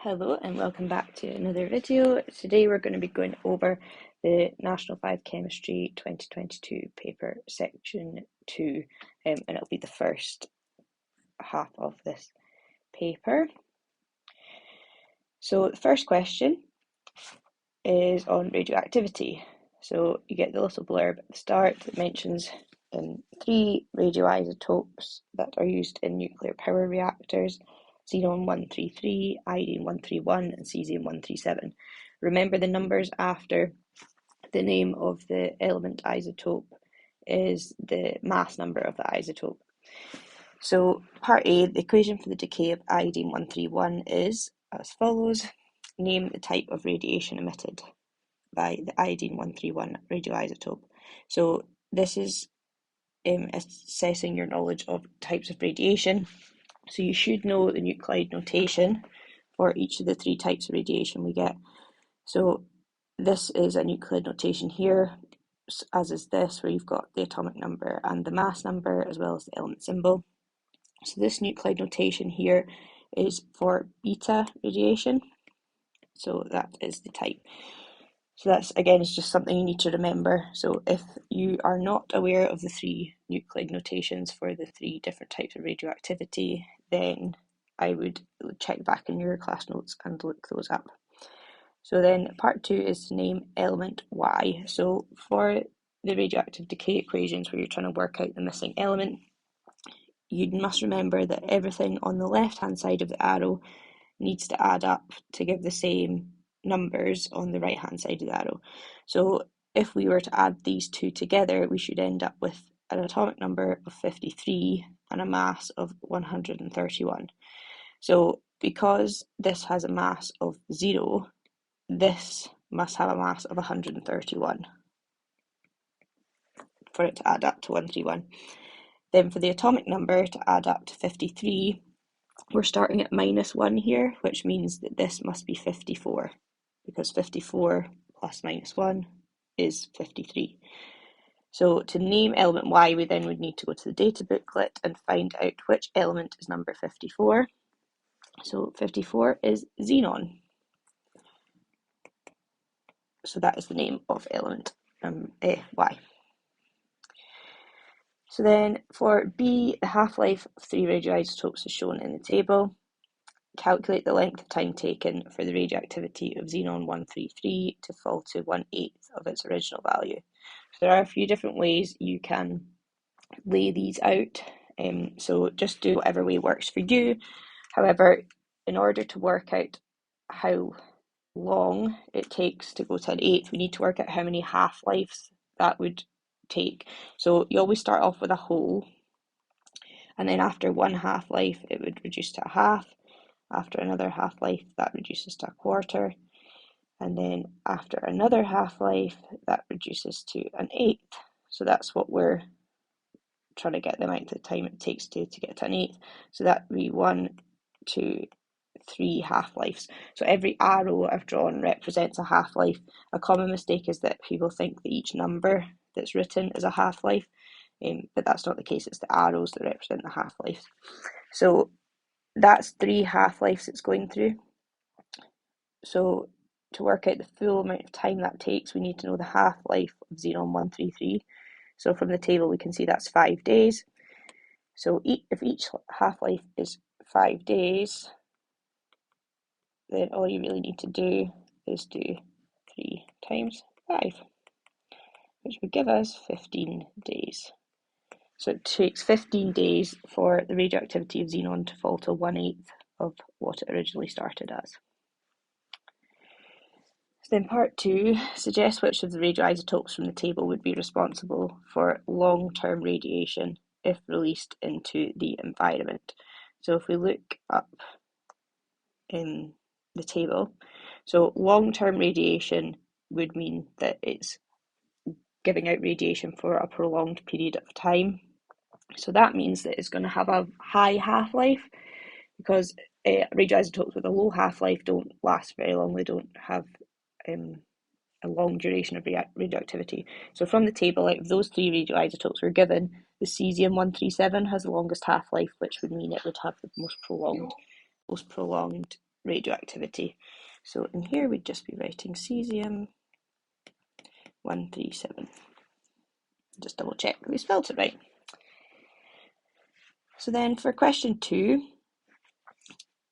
Hello and welcome back to another video. Today we're going to be going over the National 5 Chemistry 2022 paper section 2 and it'll be the first half of this paper. So the first question is on radioactivity. So you get the little blurb at the start that mentions three radioisotopes that are used in nuclear power reactors: xenon-133, iodine-131 and cesium-137. Remember, the numbers after the name of the element isotope is the mass number of the isotope. So part A, the equation for the decay of iodine-131 is as follows. Name the type of radiation emitted by the iodine-131 radioisotope. So this is assessing your knowledge of types of radiation. So you should know the nuclide notation for each of the three types of radiation we get. So this is a nuclide notation here, as is this, where you've got the atomic number and the mass number, as well as the element symbol. So this nuclide notation here is for beta radiation. So that is the type. So that's, again, is just something you need to remember. So if you are not aware of the three nuclide notations for the three different types of radioactivity, then I would check back in your class notes and look those up. So then part 2 is to name element Y. So for the radioactive decay equations where you're trying to work out the missing element, you must remember that everything on the left-hand side of the arrow needs to add up to give the same numbers on the right-hand side of the arrow. So if we were to add these two together, we should end up with an atomic number of 53 and a mass of 131. So because this has a mass of 0, this must have a mass of 131 for it to add up to 131. Then for the atomic number to add up to 53, we're starting at -1 here, which means that this must be 54, because 54 plus -1 is 53. So to name element Y, we then would need to go to the data booklet and find out which element is number 54. So 54 is xenon. So that is the name of element Y. So then for B, the half-life of three radioisotopes is shown in the table. Calculate the length of time taken for the radioactivity of xenon-133 to fall to 1/8 of its original value. So there are a few different ways you can lay these out, so just do whatever way works for you. However, in order to work out how long it takes to go to 1/8, we need to work out how many half-lives that would take. So you always start off with a whole, and then after one half-life it would reduce to a half. After another half-life, that reduces to a quarter. And then after another half-life, that reduces to 1/8. So that's what we're trying to get the amount of time it takes to get to 1/8. So that would be 1, 2, 3 half-lives. So every arrow I've drawn represents a half-life. A common mistake is that people think that each number that's written is a half-life, but that's not the case. It's the arrows that represent the half-lives. So that's 3 half-lives it's going through. So to work out the full amount of time that takes, we need to know the half-life of xenon-133. So from the table we can see that's 5 days. So if each half-life is 5 days, then all you really need to do is do 3 times 5, which would give us 15 days. So it takes 15 days for the radioactivity of xenon to fall to 1/8 of what it originally started as. So then part 2, suggest which of the radioisotopes from the table would be responsible for long-term radiation if released into the environment. So if we look up in the table, so long-term radiation would mean that it's giving out radiation for a prolonged period of time. So that means that it's going to have a high half-life, because radioisotopes with a low half-life don't last very long. They don't have a long duration of radioactivity. So from the table, out of those 3 radioisotopes we're given, the cesium-137 has the longest half-life, which would mean it would have the most prolonged radioactivity. So in here we'd just be writing cesium 137. Just double check that we spelled it right. So then for question 2,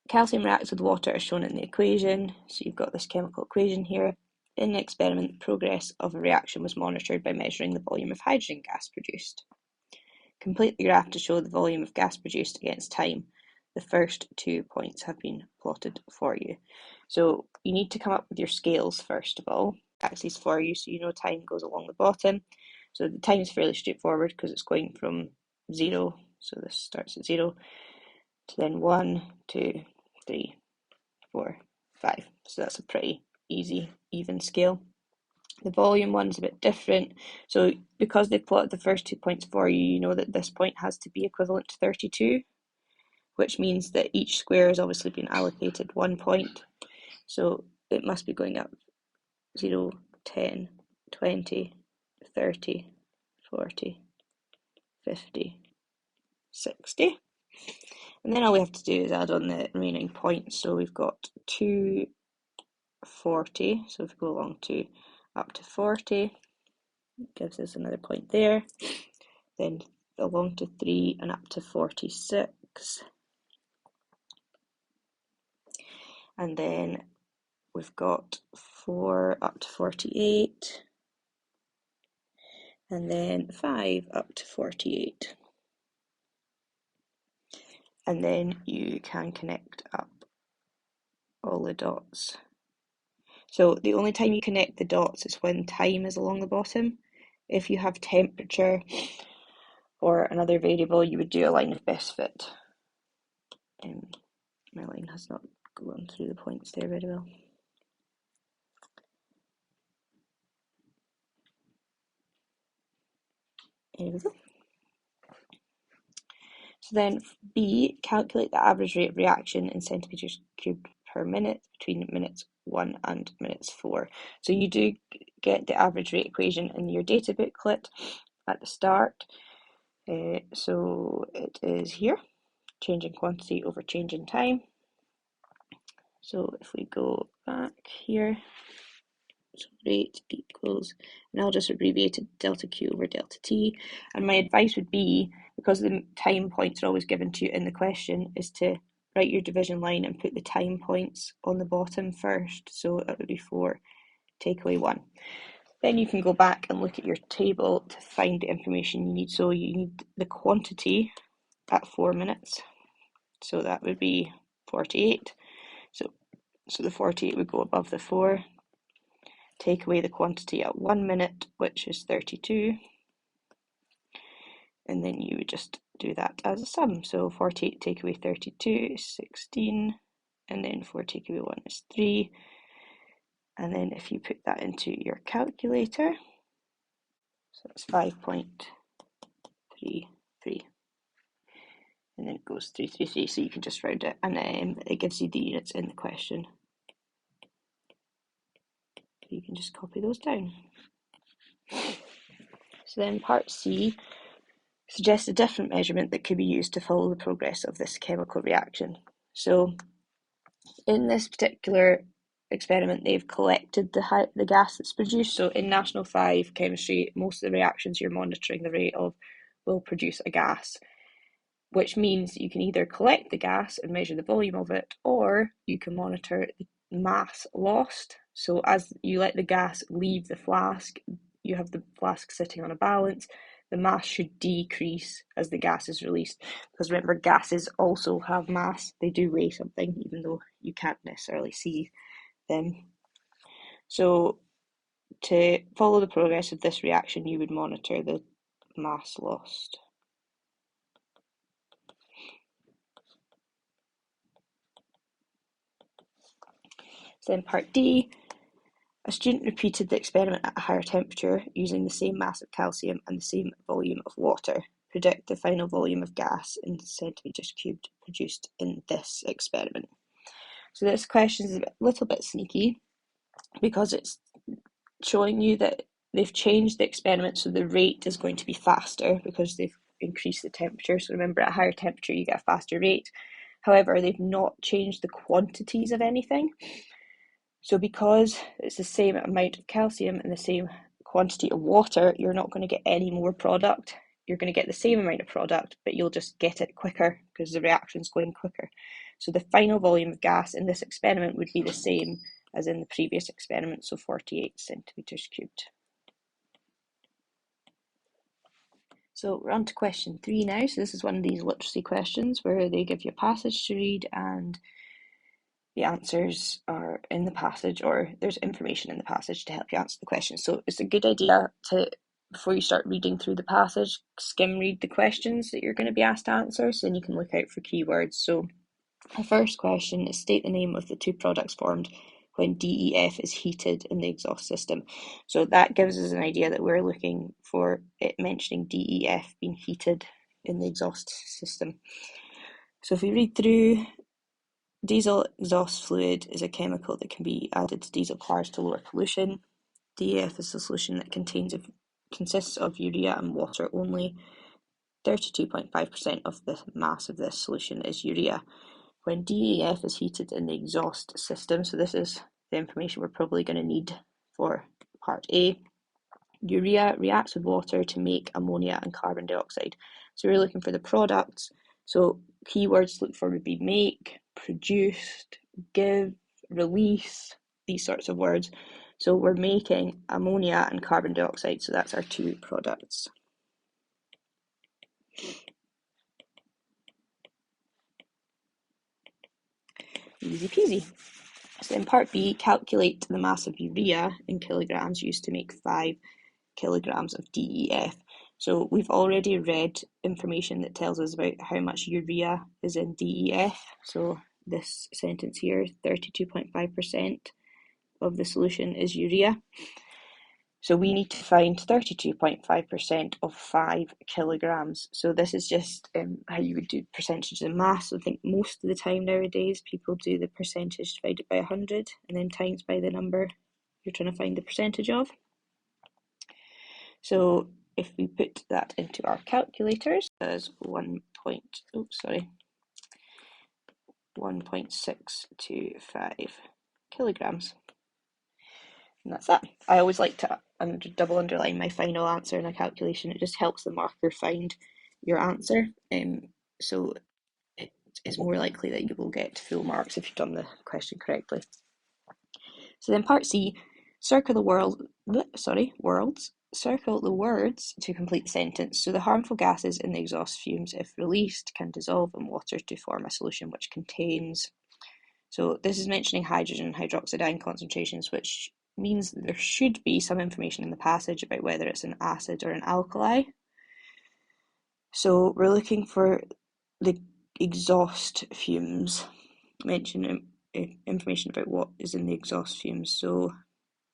calcium reacts with water as shown in the equation. So you've got this chemical equation here. In the experiment, the progress of a reaction was monitored by measuring the volume of hydrogen gas produced. Complete the graph to show the volume of gas produced against time. The first 2 points have been plotted for you. So you need to come up with your scales first of all. Axes for you, so you know time goes along the bottom. So the time is fairly straightforward because it's going from 0, so this starts at 0, to then 1, 2, 3, 4, 5. So that's a pretty easy, even scale. The volume one's a bit different. So because they've plotted the first 2 points for you, you know that this point has to be equivalent to 32, which means that each square has obviously been allocated 1 point. So it must be going up 0, 10, 20, 30, 40, 50, 60. And then all we have to do is add on the remaining points. So we've got 2, 40. So if we go along to up to 40, it gives us another point there. Then along to 3 and up to 46. And then we've got 4 up to 48. And then 5 up to 48. And then you can connect up all the dots. So the only time you connect the dots is when time is along the bottom. If you have temperature or another variable, you would do a line of best fit. My line has not gone through the points there very well. There we go. So then B, calculate the average rate of reaction in centimetres cubed per minute between minutes 1 and minutes 4. So you do get the average rate equation in your data booklet at the start. So it is here, change in quantity over change in time. So if we go back here, so rate equals, and I'll just abbreviate it delta Q over delta T. And my advice would be, because the time points are always given to you in the question, is to write your division line and put the time points on the bottom first. So it would be 4, take away 1. Then you can go back and look at your table to find the information you need. So you need the quantity at 4 minutes. So that would be 48. So the 48 would go above the 4. Take away the quantity at 1 minute, which is 32. And then you would just do that as a sum. So 48 take away 32 is 16. And then 4 take away 1 is 3. And then if you put that into your calculator, so it's 5.33. And then it goes 333, so you can just round it. And it gives you the units in the question. You can just copy those down. So then part C suggests a different measurement that could be used to follow the progress of this chemical reaction. So in this particular experiment, they've collected the gas that's produced. So in National 5 chemistry, most of the reactions you're monitoring the rate of will produce a gas, which means you can either collect the gas and measure the volume of it, or you can monitor the mass lost. So as you let the gas leave the flask, you have the flask sitting on a balance, the mass should decrease as the gas is released. Because remember, gases also have mass. They do weigh something, even though you can't necessarily see them. So to follow the progress of this reaction, you would monitor the mass lost. So then part D, a student repeated the experiment at a higher temperature using the same mass of calcium and the same volume of water. Predict the final volume of gas in centimetres cubed produced in this experiment. So this question is a little bit sneaky because it's showing you that they've changed the experiment so the rate is going to be faster because they've increased the temperature. So remember, at a higher temperature you get a faster rate. However, they've not changed the quantities of anything. So because it's the same amount of calcium and the same quantity of water, you're not going to get any more product. You're going to get the same amount of product, but you'll just get it quicker because the reaction's going quicker. So the final volume of gas in this experiment would be the same as in the previous experiment, so 48 centimetres cubed. So we're on to question 3 now. So this is one of these literacy questions where they give you a passage to read and the answers are in the passage, or there's information in the passage to help you answer the question. So it's a good idea to, before you start reading through the passage, skim read the questions that you're going to be asked to answer, so then you can look out for keywords. So the first question is state the name of the two products formed when DEF is heated in the exhaust system. So that gives us an idea that we're looking for it mentioning DEF being heated in the exhaust system. So if we read through, diesel exhaust fluid is a chemical that can be added to diesel cars to lower pollution. DEF is a solution that consists of urea and water only. 32.5% of the mass of this solution is urea. When DEF is heated in the exhaust system, so this is the information we're probably going to need for part A, urea reacts with water to make ammonia and carbon dioxide. So we're looking for the products. So keywords to look for would be make, produced, give, release, these sorts of words. So we're making ammonia and carbon dioxide, so that's our two products. Easy peasy. So in part B, calculate the mass of urea in kilograms used to make 5 kilograms of DEF. So we've already read information that tells us about how much urea is in DEF. So this sentence here, 32.5% of the solution is urea. So we need to find 32.5% of 5 kilograms. So this is just how you would do percentage of mass. I think most of the time nowadays people do the percentage divided by 100 and then times by the number you're trying to find the percentage of. So if we put that into our calculators, as 1.625 kilograms. And that's that. I always like to double underline my final answer in a calculation. It just helps the marker find your answer. So it is more likely that you will get full marks if you've done the question correctly. So then part C, circle the worlds, circle the words to complete the sentence. So the harmful gases in the exhaust fumes, if released, can dissolve in water to form a solution which contains. So this is mentioning hydrogen and hydroxide ion concentrations, which means that there should be some information in the passage about whether it's an acid or an alkali. So we're looking for the exhaust fumes, mention information about what is in the exhaust fumes. So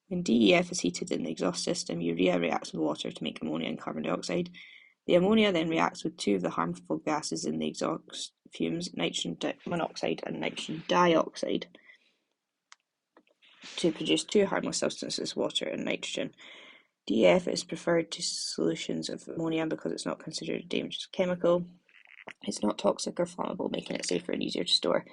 when DEF is heated in the exhaust system, urea reacts with water to make ammonia and carbon dioxide. The ammonia then reacts with two of the harmful gases in the exhaust fumes, nitrogen monoxide and nitrogen dioxide, to produce two harmless substances, water and nitrogen. DEF is preferred to solutions of ammonia because it's not considered a dangerous chemical. It's not toxic or flammable, making it safer and easier to store.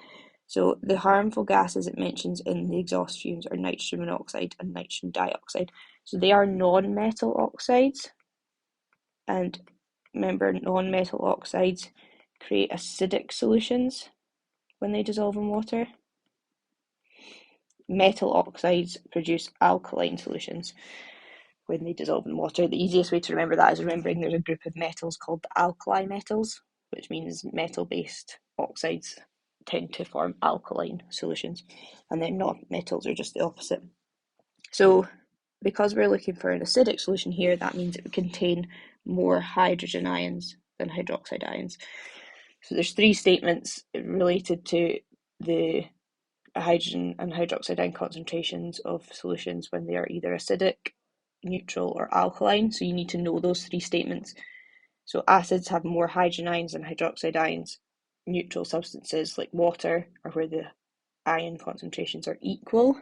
So the harmful gases it mentions in the exhaust fumes are nitrogen monoxide and nitrogen dioxide. So they are non-metal oxides. And remember, non-metal oxides create acidic solutions when they dissolve in water. Metal oxides produce alkaline solutions when they dissolve in water. The easiest way to remember that is remembering there's a group of metals called the alkali metals, which means metal-based oxides tend to form alkaline solutions, and then non-metals are just the opposite. So because we're looking for an acidic solution here, that means it would contain more hydrogen ions than hydroxide ions. So there's 3 statements related to the hydrogen and hydroxide ion concentrations of solutions when they are either acidic, neutral, or alkaline. So you need to know those 3 statements. So acids have more hydrogen ions than hydroxide ions. Neutral substances like water are where the ion concentrations are equal.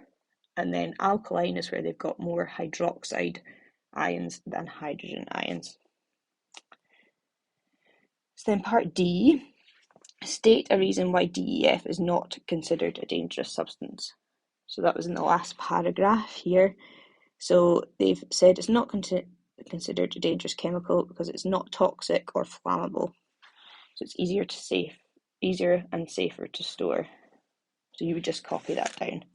And then alkaline is where they've got more hydroxide ions than hydrogen ions. So then part D, State a reason why DEF is not considered a dangerous substance. So that was in the last paragraph here. So they've said it's not considered a dangerous chemical because it's not toxic or flammable. So it's easier and safer to store. So you would just copy that down.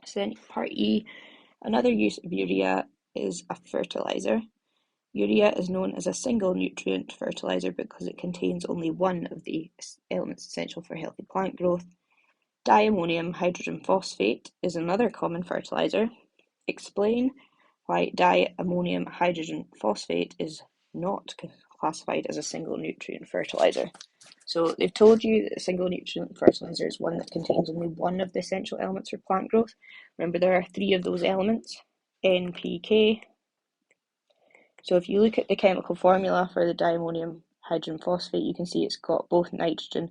So then part E, another use of urea is a fertilizer. Urea is known as a single nutrient fertilizer because it contains only one of the elements essential for healthy plant growth. Diammonium hydrogen phosphate is another common fertilizer. Explain why diammonium hydrogen phosphate is not classified as a single nutrient fertilizer. So they've told you that a single nutrient fertilizer is one that contains only one of the essential elements for plant growth. Remember, there are three of those elements, NPK. So if you look at the chemical formula for the diammonium hydrogen phosphate, you can see it's got both nitrogen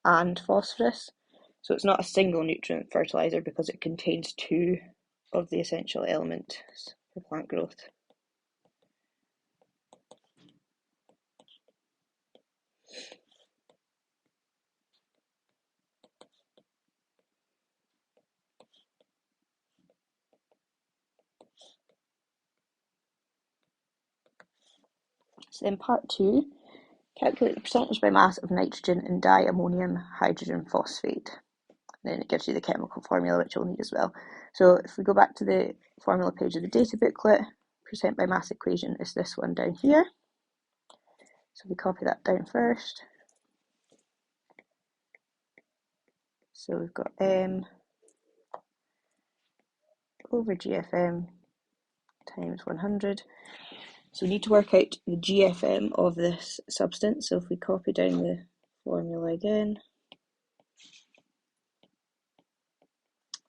and phosphorus. So it's not a single nutrient fertilizer because it contains two of the essential elements for plant growth. So then part 2, calculate the percentage by mass of nitrogen in diammonium hydrogen phosphate. And then it gives you the chemical formula, which you'll need as well. So if we go back to the formula page of the data booklet, percent by mass equation is this one down here. So we copy that down first. So we've got M over GFM times 100. So we need to work out the GFM of this substance. So if we copy down the formula again,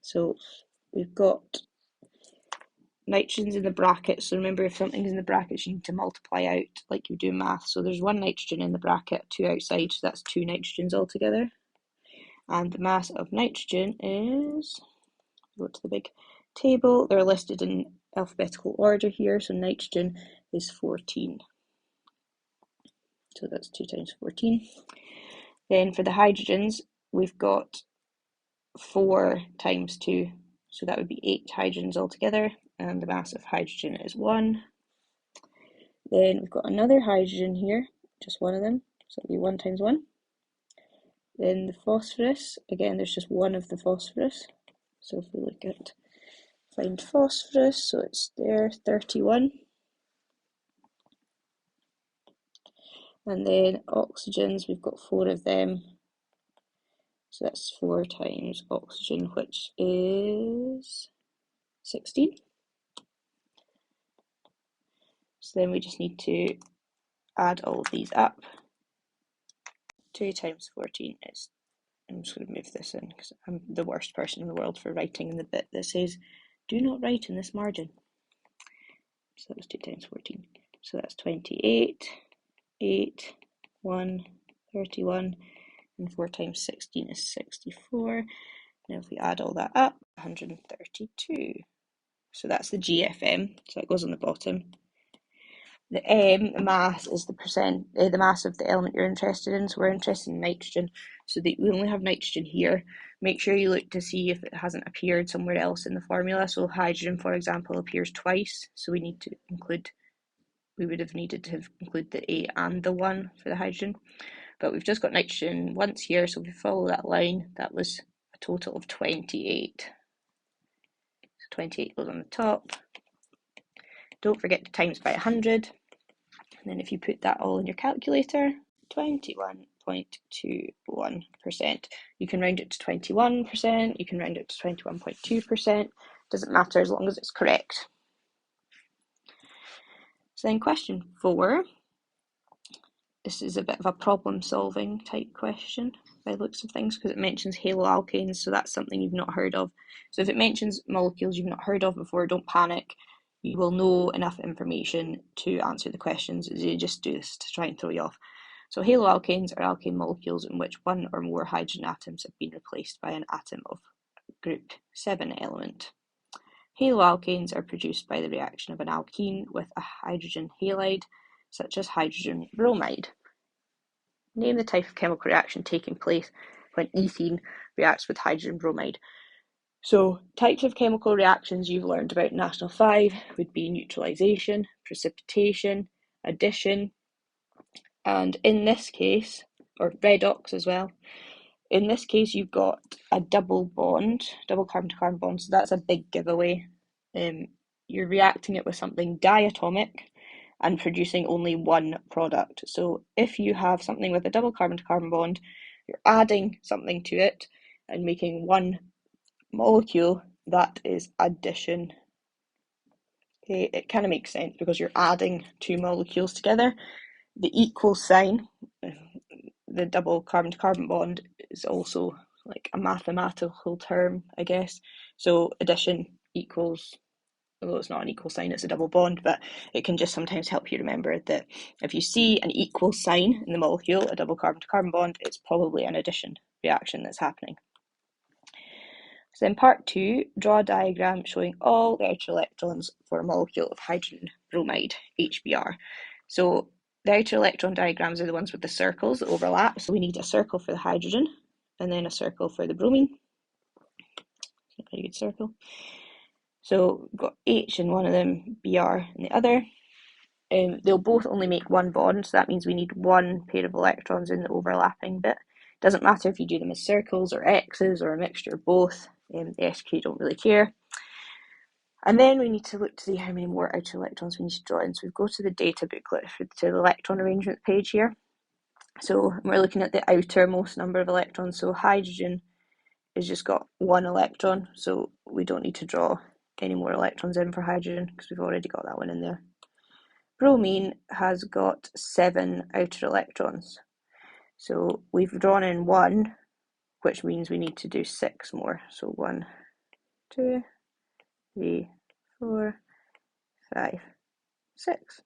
so we've got nitrogen's in the brackets. So remember, if something's in the brackets, you need to multiply out like you do in math. So there's one nitrogen in the bracket, two outside, so that's two nitrogens altogether. And the mass of nitrogen is, go to the big table, they're listed in alphabetical order here. So nitrogen is 14. So that's 2 times 14. Then for the hydrogens, we've got 4 times 2. So that would be 8 hydrogens altogether. And the mass of hydrogen is 1. Then we've got another hydrogen here, just one of them. So it'll be 1 times 1. Then the phosphorus, again, there's just one of the phosphorus. So if we look at find phosphorus, so it's there, 31. And then oxygens, we've got 4 of them. So that's 4 times oxygen, which is 16. So then we just need to add all of these up. 2 times 14 is, I'm just going to move this in because I'm the worst person in the world for writing in the bit that says, do not write in this margin. So that was 2 times 14. So that's 28, 8, 1, 31, and 4 times 16 is 64. Now if we add all that up, 132. So that's the GFM, so that goes on the bottom. The M, the mass, is the mass of the element you're interested in. So we're interested in nitrogen, so that we only have nitrogen here. Make sure you look to see if it hasn't appeared somewhere else in the formula. So hydrogen, for example, appears twice, so we would have needed to include the A and the 1 for the hydrogen. But we've just got nitrogen once here, so if we follow that line, that was a total of 28. So 28 goes on the top. Don't forget to times by 100. And then if you put that all in your calculator, 21.21%. You can round it to 21%, you can round it to 21.2%. Doesn't matter as long as it's correct. So then question 4. This is a bit of a problem-solving type question by the looks of things because it mentions haloalkanes, so that's something you've not heard of. So if it mentions molecules you've not heard of before, don't panic. you will know enough information to answer the questions. You just do this to try and throw you off. So haloalkanes are alkane molecules in which one or more hydrogen atoms have been replaced by an atom of group 7 element. Haloalkanes are produced by the reaction of an alkene with a hydrogen halide, such as hydrogen bromide. Name the type of chemical reaction taking place when ethene reacts with hydrogen bromide. So, types of chemical reactions you've learned about in National 5 would be neutralisation, precipitation, addition, and in this case, or redox as well, in this case you've got a double bond, double carbon-to-carbon bond, so that's a big giveaway. You're reacting it with something diatomic and producing only one product. So if you have something with a double carbon-to-carbon bond, you're adding something to it and making one molecule, that is addition. Okay, it kind of makes sense because you're adding two molecules together. The equal sign, the double carbon-to-carbon bond, is also like a mathematical term, I guess. So addition equals, although it's not an equal sign, it's a double bond, but it can just sometimes help you remember that if you see an equal sign in the molecule, a double carbon-to-carbon bond, it's probably an addition reaction that's happening. So in part 2, draw a diagram showing all the outer electrons for a molecule of hydrogen bromide, HBr. So the outer electron diagrams are the ones with the circles that overlap. So we need a circle for the hydrogen and then a circle for the bromine. A very good circle. So we've got H in one of them, Br in the other. They'll both only make one bond, so that means we need one pair of electrons in the overlapping bit. Doesn't matter if you do them as circles or X's or a mixture of both. The SQA don't really care. And then we need to look to see how many more outer electrons we need to draw in. So we go to the data booklet, to the electron arrangement page here. So we're looking at the outermost number of electrons. So hydrogen has just got one electron, so we don't need to draw any more electrons in for hydrogen because we've already got that one in there. Bromine has got 7 outer electrons. So we've drawn in 1, which means we need to do 6 more. So 1, 2, 3, 4, 5, 6.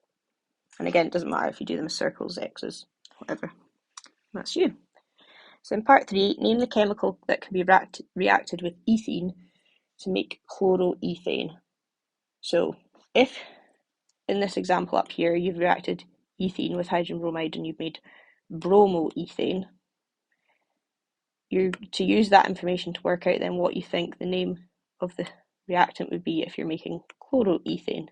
And again, it doesn't matter if you do them as circles, X's, whatever. That's you. So in part 3, name the chemical that can be reacted with ethene to make chloroethane. So if in this example up here you've reacted ethene with hydrogen bromide and you've made bromoethane, you're to use that information to work out then what you think the name of the reactant would be if you're making chloroethane.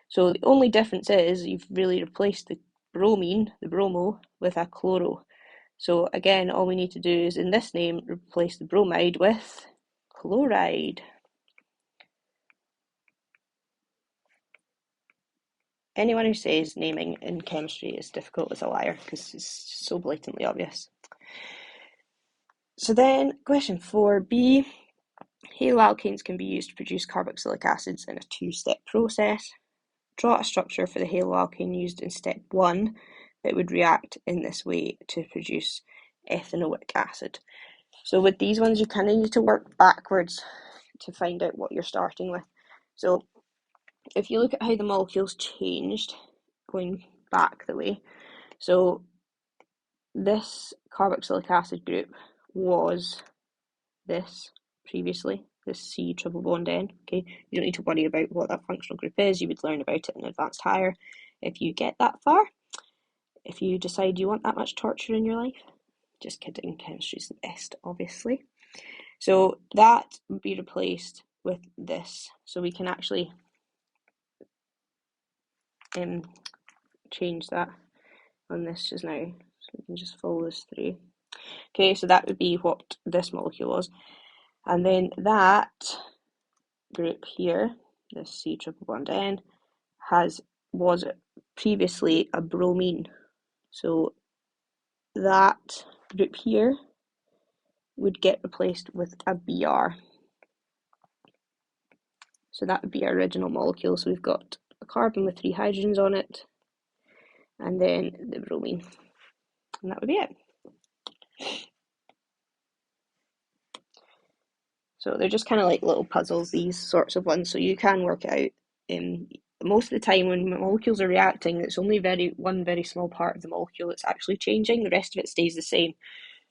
So the only difference is you've really replaced the bromine, the bromo, with a chloro. So again, all we need to do is in this name replace the bromide with chloride. Anyone who says naming in chemistry is difficult is a liar because it's so blatantly obvious. So then, question 4b, haloalkanes can be used to produce carboxylic acids in a 2-step process. Draw a structure for the haloalkane used in step 1 that would react in this way to produce ethanoic acid. So with these ones, you kind of need to work backwards to find out what you're starting with. So if you look at how the molecules changed going back the way, so this carboxylic acid group was this previously, this C triple bond N. Okay, you don't need to worry about what that functional group is. You would learn about it in advanced higher if you get that far. If you decide you want that much torture in your life, just kidding. Chemistry's the best, obviously. So that would be replaced with this. So we can actually change that on this just now. So we can just follow this through. Okay, so that would be what this molecule was. And then that group here, this C triple bond N, was previously a bromine. So that group here would get replaced with a Br. So that would be our original molecule. So we've got a carbon with 3 hydrogens on it, and then the bromine. And that would be it. So they're just kind of like little puzzles, these sorts of ones. So you can work it out most of the time when molecules are reacting, it's only one very small part of the molecule that's actually changing. The rest of it stays the same.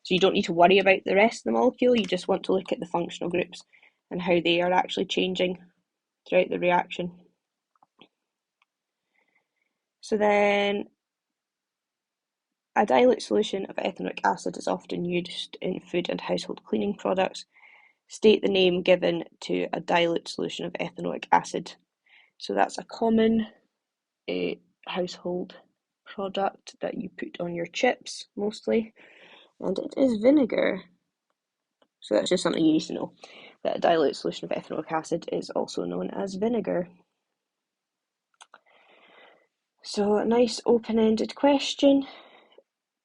So you don't need to worry about the rest of the molecule. You just want to look at the functional groups and how they are actually changing throughout the reaction. So then a dilute solution of ethanoic acid is often used in food and household cleaning products. State the name given to a dilute solution of ethanoic acid. So that's a common household product that you put on your chips mostly, and it is vinegar. So that's just something you need to know, that a dilute solution of ethanoic acid is also known as vinegar. So a nice open-ended question.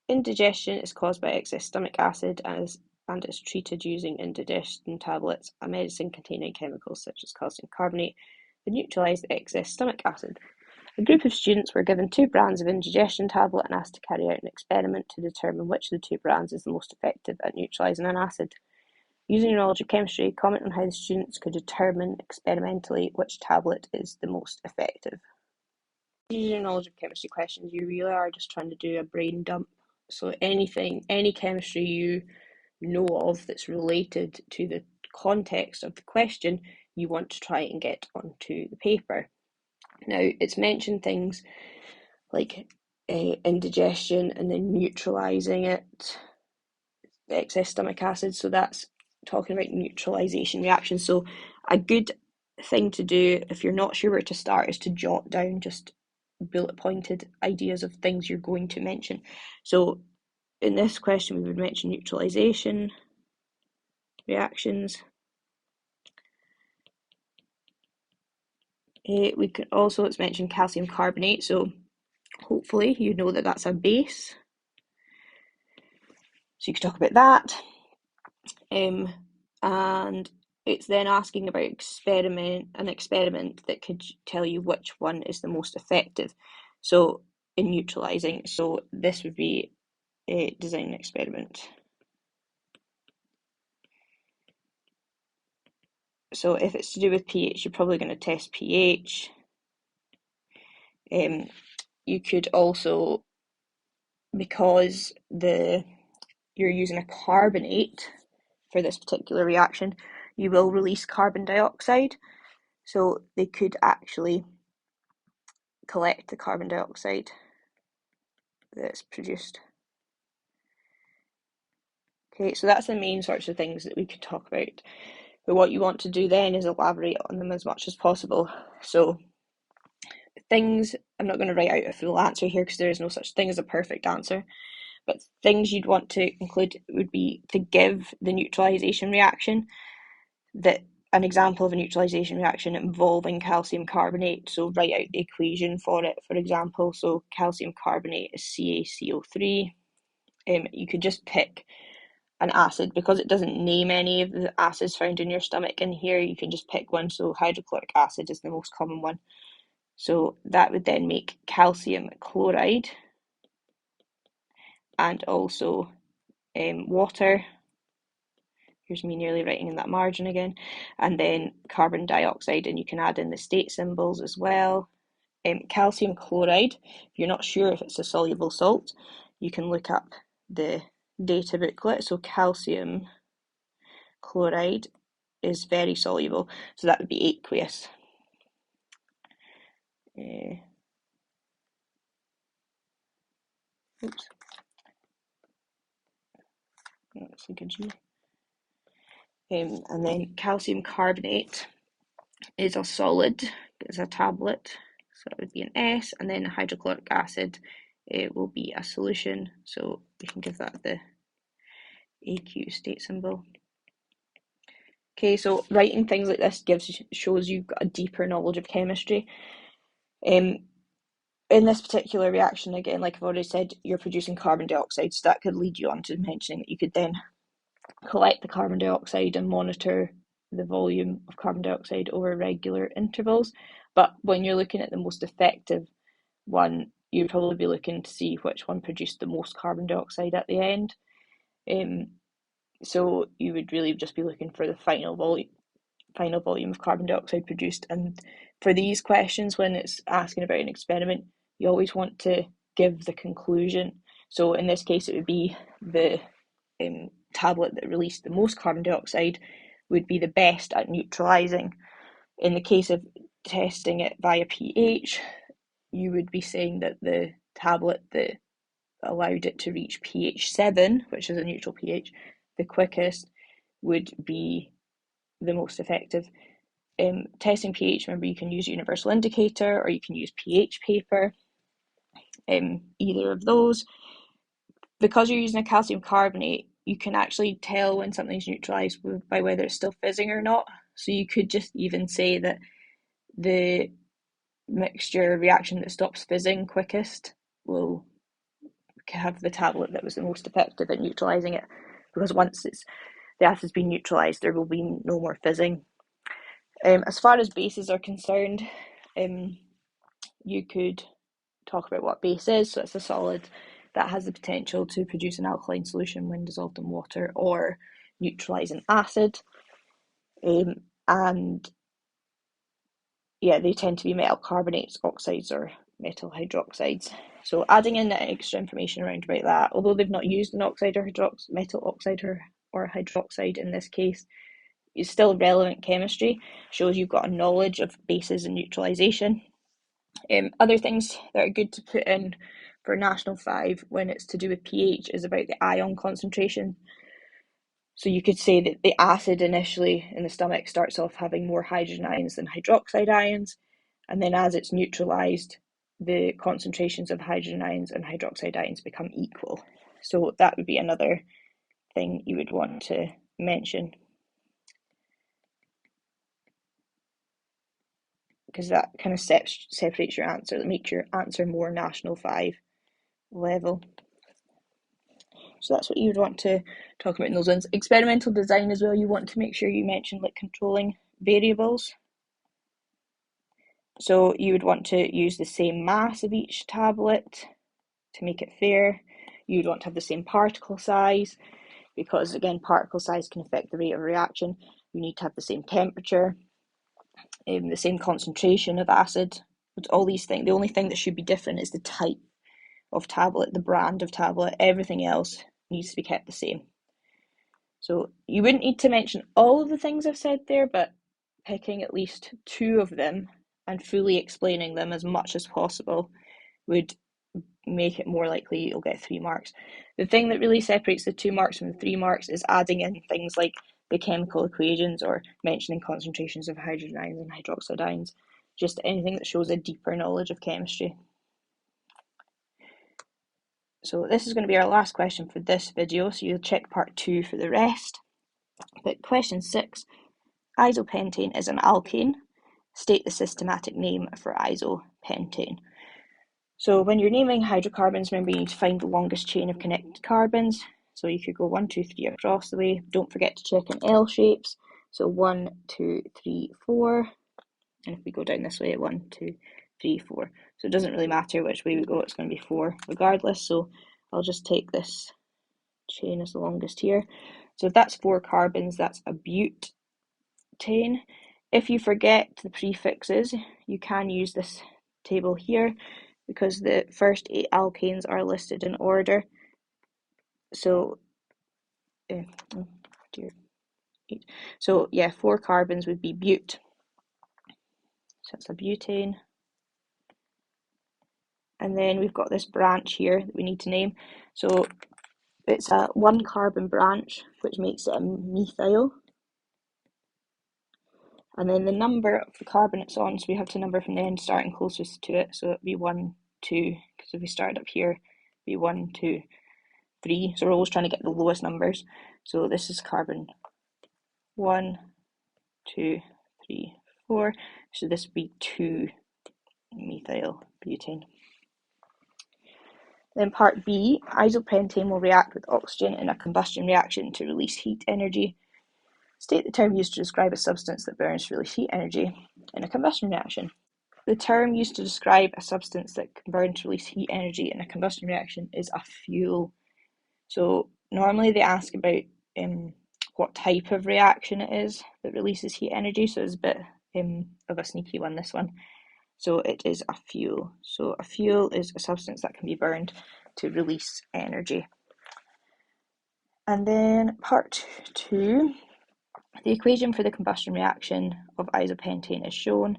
Indigestion is caused by excess stomach acid and is treated using indigestion tablets, a medicine containing chemicals such as calcium carbonate that neutralise the excess stomach acid. A group of students were given 2 brands of indigestion tablet and asked to carry out an experiment to determine which of the 2 brands is the most effective at neutralising an acid. Using your knowledge of chemistry, comment on how the students could determine experimentally which tablet is the most effective. Using your knowledge of chemistry questions, you really are just trying to do a brain dump. So any chemistry you know of that's related to the context of the question, you want to try and get onto the paper. Now, it's mentioned things like indigestion and then neutralising it, excess stomach acid, so that's talking about neutralisation reactions. So a good thing to do if you're not sure where to start is to jot down just bullet pointed ideas of things you're going to mention. So in this question we would mention neutralisation reactions. We could also, it's mentioned calcium carbonate, so hopefully you know that that's a base. So you could talk about that. And it's then asking about an experiment that could tell you which one is the most effective. So in neutralising, so this would be a design experiment. So if it's to do with pH, you're probably going to test pH. You could also, because you're using a carbonate for this particular reaction, you will release carbon dioxide. So they could actually collect the carbon dioxide that's produced. Okay, so that's the main sorts of things that we could talk about. But what you want to do then is elaborate on them as much as possible. So things, I'm not going to write out a full answer here because there is no such thing as a perfect answer, but things you'd want to include would be to give the neutralisation reaction, that an example of a neutralisation reaction involving calcium carbonate. So write out the equation for it, for example. So calcium carbonate is CaCO3. You could just pick an acid because it doesn't name any of the acids found in your stomach in here. You can just pick one. So hydrochloric acid is the most common one. So that would then make calcium chloride and also water. Here's me nearly writing in that margin again. And then carbon dioxide, and you can add in the state symbols as well. Calcium chloride, if you're not sure if it's a soluble salt, you can look up the data booklet. So calcium chloride is very soluble, so that would be aqueous. Oops. That's like a G. And then calcium carbonate is a solid, it's a tablet, so it would be an S, and then hydrochloric acid, it will be a solution, so we can give that the AQ state symbol. Okay, so writing things like this shows you've got a deeper knowledge of chemistry. In this particular reaction, again, like I've already said, you're producing carbon dioxide, so that could lead you on to mentioning that you could then collect the carbon dioxide and monitor the volume of carbon dioxide over regular intervals. But when you're looking at the most effective one, you'd probably be looking to see which one produced the most carbon dioxide at the end. So you would really just be looking for the final volume of carbon dioxide produced. And for these questions, when it's asking about an experiment, you always want to give the conclusion. So in this case, it would be the tablet that released the most carbon dioxide would be the best at neutralising. In the case of testing it via pH, you would be saying that the tablet that allowed it to reach pH 7, which is a neutral pH, the quickest, would be the most effective. Testing pH, remember, you can use universal indicator or you can use pH paper, either of those. Because you're using a calcium carbonate, you can actually tell when something's neutralised by whether it's still fizzing or not. So you could just even say that the mixture reaction that stops fizzing quickest will have the tablet that was the most effective at neutralising it, because once the acid's been neutralised, there will be no more fizzing. As far as bases are concerned, you could talk about what base is. So it's a solid that has the potential to produce an alkaline solution when dissolved in water or neutralise an acid. And yeah, they tend to be metal carbonates, oxides, or metal hydroxides. So adding in extra information around about that, although they've not used an oxide or metal oxide or hydroxide in this case, is still relevant chemistry, shows you've got a knowledge of bases and neutralisation. Other things that are good to put in for National 5 when it's to do with pH is about the ion concentration. So you could say that the acid initially in the stomach starts off having more hydrogen ions than hydroxide ions, and then as it's neutralised, the concentrations of hydrogen ions and hydroxide ions become equal. So that would be another thing you would want to mention, because that kind of separates your answer, that makes your answer more National 5 level. So that's what you would want to talk about in those ones. Experimental design as well, you want to make sure you mention like controlling variables. So you would want to use the same mass of each tablet to make it fair. You'd want to have the same particle size, because again, particle size can affect the rate of reaction. You need to have the same temperature, the same concentration of acid. All these things, the only thing that should be different is the type of tablet, the brand of tablet. Everything else needs to be kept the same. So you wouldn't need to mention all of the things I've said there, but picking at least 2 of them and fully explaining them as much as possible would make it more likely you'll get 3 marks. The thing that really separates the 2 marks from the 3 marks is adding in things like the chemical equations or mentioning concentrations of hydrogen ions and hydroxide ions, just anything that shows a deeper knowledge of chemistry. So this is going to be our last question for this video, so you'll check part 2 for the rest. But question 6, isopentane is an alkane. State the systematic name for isopentane. So when you're naming hydrocarbons, remember you need to find the longest chain of connected carbons. So you could go 1, 2, 3 across the way. Don't forget to check in L shapes. So 1, 2, 3, 4. And if we go down this way, 1, 2, 3, 4. So it doesn't really matter which way we go, it's going to be 4 regardless. So I'll just take this chain as the longest here. So if that's 4 carbons, that's a butane. If you forget the prefixes, you can use this table here, because the first 8 alkanes are listed in order. So, so yeah, 4 carbons would be bute. So it's a butane. And then we've got this branch here that we need to name. So it's a 1 carbon branch, which makes it a methyl. And then the number of the carbon it's on, so we have to number from the end starting closest to it. So it'd be 1, 2, because if we started up here, it'd be 1, 2, 3. So we're always trying to get the lowest numbers. So this is carbon 1, 2, 3, 4. So this would be 2 methyl butane. Then part B, isopentane will react with oxygen in a combustion reaction to release heat energy. State the term used to describe a substance that burns to release heat energy in a combustion reaction. The term used to describe a substance that can burn to release heat energy in a combustion reaction is a fuel. So normally they ask about what type of reaction it is that releases heat energy, so it's a bit of a sneaky one, this one. So it is a fuel. So a fuel is a substance that can be burned to release energy. And then part 2, the equation for the combustion reaction of isopentane is shown.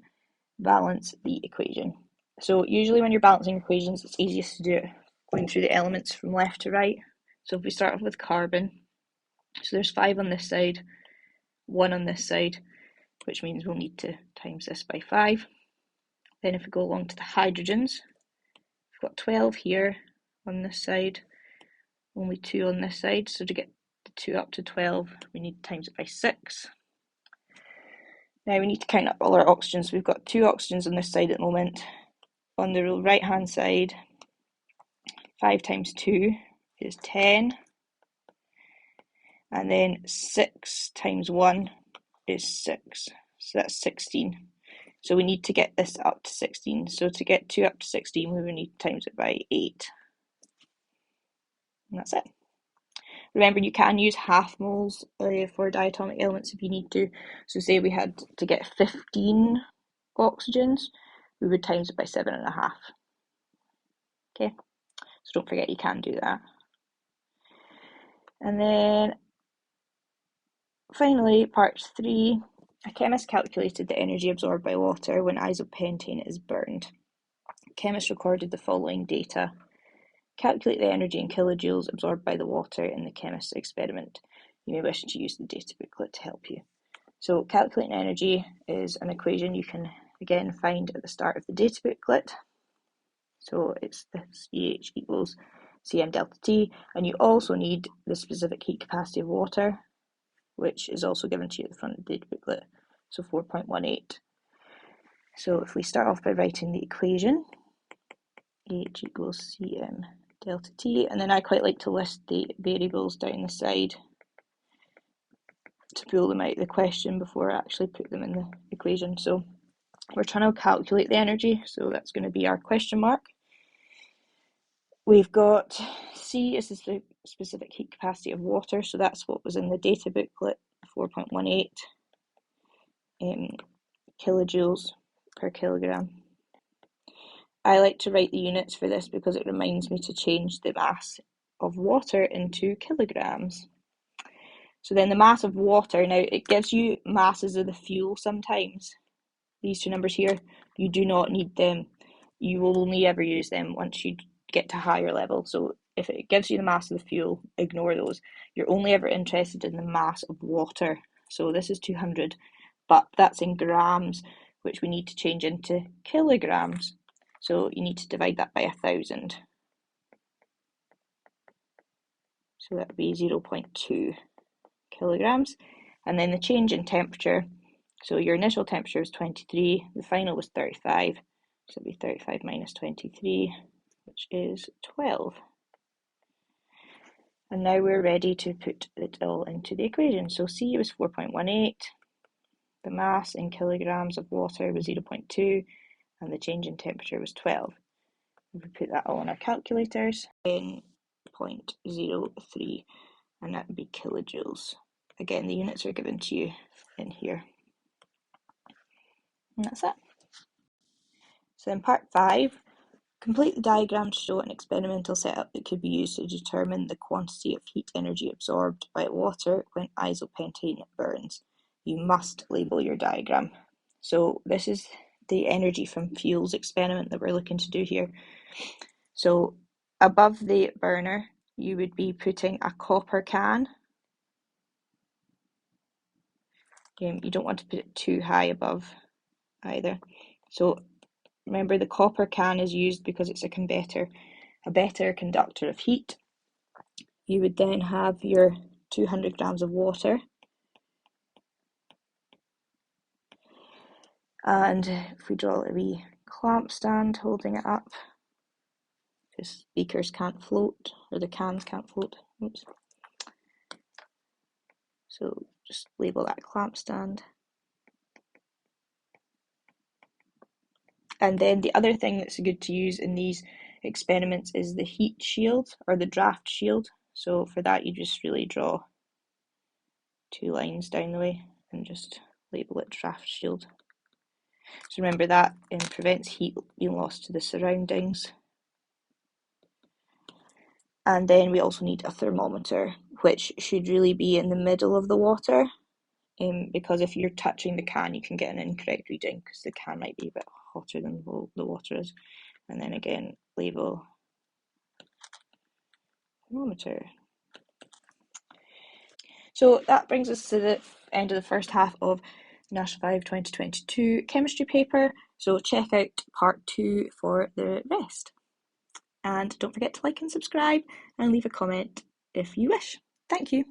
Balance the equation. So usually when you're balancing equations, it's easiest to do it going through the elements from left to right. So if we start off with carbon, so there's 5 on this side, 1 on this side, which means we'll need to times this by 5. Then if we go along to the hydrogens, we've got 12 here on this side, only 2 on this side. So to get the 2 up to 12, we need to times it by 6. Now we need to count up all our oxygens. We've got 2 oxygens on this side at the moment. On the right hand side, 5 times 2 is 10. And then 6 times 1 is 6. So that's 16. So we need to get this up to 16. So to get 2 up to 16, we will need to times it by 8. And that's it. Remember, you can use half moles for diatomic elements if you need to. So say we had to get 15 oxygens, we would times it by 7.5. Okay, so don't forget you can do that. And then finally, part 3, a chemist calculated the energy absorbed by water when isopentane is burned. Chemists recorded the following data. Calculate the energy in kilojoules absorbed by the water in the chemist's experiment. You may wish to use the data booklet to help you. So calculating energy is an equation you can again find at the start of the data booklet. So it's this EH equals Cm delta T, and you also need the specific heat capacity of water, which is also given to you at the front of the data booklet, so 4.18. So if we start off by writing the equation, H equals Cm delta T, and then I quite like to list the variables down the side to pull them out of the question before I actually put them in the equation. So we're trying to calculate the energy, so that's going to be our question mark. We've got C is the specific heat capacity of water, so that's what was in the data booklet, 4.18 kilojoules per kilogram. I like to write the units for this because it reminds me to change the mass of water into kilograms. So then the mass of water, now it gives you masses of the fuel sometimes. These 2 numbers here, you do not need them. You will only ever use them once you get to higher level. So if it gives you the mass of the fuel, ignore those. You're only ever interested in the mass of water. So this is 200, but that's in grams, which we need to change into kilograms. So you need to divide that by 1,000. So that would be 0.2 kilograms. And then the change in temperature. So your initial temperature was 23, the final was 35. So it'd be 35 minus 23, which is 12. And now we're ready to put it all into the equation. So C was 4.18, the mass in kilograms of water was 0.2, and the change in temperature was 12. If we put that all in our calculators, 10.03, and that would be kilojoules. Again, the units are given to you in here. And that's it. So in part 5, complete the diagram to show an experimental setup that could be used to determine the quantity of heat energy absorbed by water when isopentane burns. You must label your diagram. So this is the energy from fuels experiment that we're looking to do here. So above the burner, you would be putting a copper can. You don't want to put it too high above either. So remember, the copper can is used because it's a better conductor of heat. You would then have your 200 grams of water. And if we draw a wee clamp stand holding it up, because beakers can't float, or the cans can't float. Oops. So just label that clamp stand. And then the other thing that's good to use in these experiments is the heat shield or the draft shield. So for that, you just really draw 2 lines down the way and just label it draft shield. So remember that prevents heat being lost to the surroundings. And then we also need a thermometer, which should really be in the middle of the water, because if you're touching the can, you can get an incorrect reading because the can might be a bit hotter than the water is. And then again, label thermometer. So that brings us to the end of the first half of National 5 2022 chemistry paper. So check out part 2 for the rest. And don't forget to like and subscribe and leave a comment if you wish. Thank you.